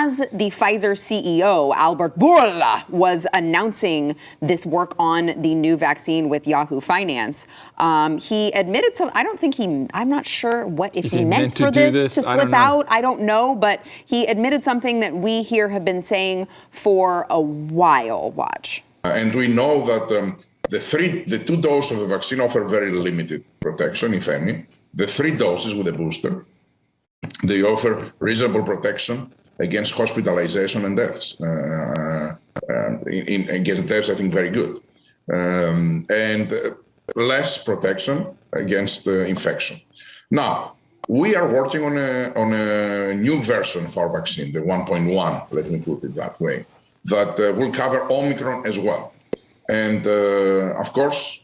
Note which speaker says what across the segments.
Speaker 1: as the Pfizer CEO, Albert Bourla, was announcing this work on the new vaccine with Yahoo Finance, he admitted I'm not sure if he meant for this to slip out. I don't know, but he admitted something that we here have been saying for a while. Watch.
Speaker 2: And we know that the 2 doses of the vaccine offer very limited protection, if any. The 3 doses with a booster, they offer reasonable protection against hospitalization and deaths. Against deaths, I think very good. And less protection against infection. Now, we are working on a new version of our vaccine, the 1.1, let me put it that way, that will cover Omicron as well. And of course,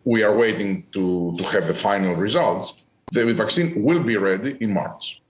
Speaker 2: we are waiting to have the final results. The vaccine will be ready in March.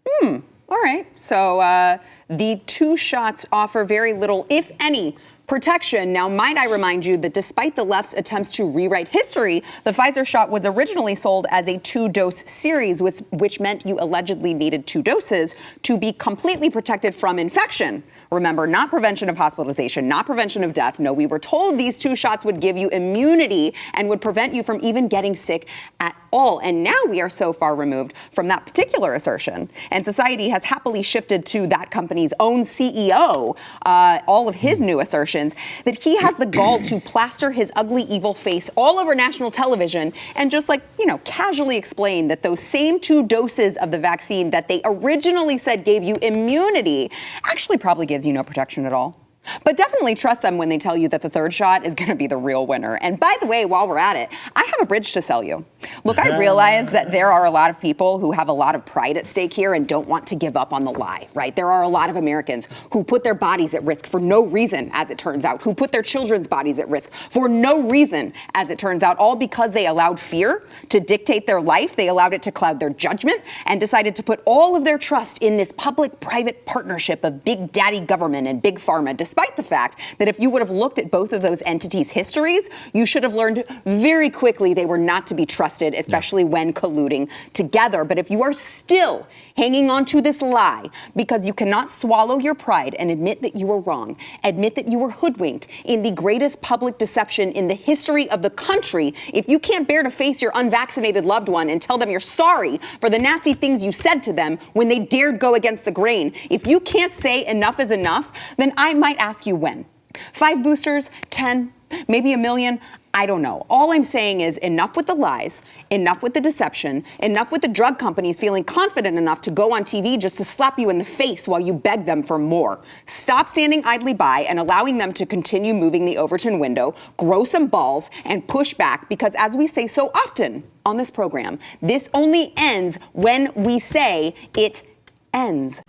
Speaker 1: All right. So the 2 shots offer very little, if any, protection. Now, might I remind you that despite the left's attempts to rewrite history, the Pfizer shot was originally sold as a 2-dose series, which meant you allegedly needed 2 doses to be completely protected from infection. Remember, not prevention of hospitalization, not prevention of death. No, we were told these 2 shots would give you immunity and would prevent you from even getting sick at all. And now we are so far removed from that particular assertion. And society has happily shifted to that company's own CEO, all of his new assertions, that he has the gall to plaster his ugly, evil face all over national television and just casually explain that those same 2 doses of the vaccine that they originally said gave you immunity actually probably gives you no protection at all. But definitely trust them when they tell you that the 3rd shot is going to be the real winner. And by the way, while we're at it, I have a bridge to sell you. Look, I realize that there are a lot of people who have a lot of pride at stake here and don't want to give up on the lie, right? There are a lot of Americans who put their bodies at risk for no reason, as it turns out, who put their children's bodies at risk for no reason, as it turns out, all because they allowed fear to dictate their life. They allowed it to cloud their judgment and decided to put all of their trust in this public-private partnership of big daddy government and big pharma, despite the fact that if you would have looked at both of those entities' histories, you should have learned very quickly they were not to be trusted, especially when colluding together. But if you are still hanging on to this lie because you cannot swallow your pride and admit that you were wrong, admit that you were hoodwinked in the greatest public deception in the history of the country, if you can't bear to face your unvaccinated loved one and tell them you're sorry for the nasty things you said to them when they dared go against the grain, if you can't say enough is enough, then I might ask you when. 5 boosters, 10, maybe 1 million. I don't know. All I'm saying is enough with the lies, enough with the deception, enough with the drug companies feeling confident enough to go on TV just to slap you in the face while you beg them for more. Stop standing idly by and allowing them to continue moving the Overton window, grow some balls, and push back, because as we say so often on this program, this only ends when we say it ends.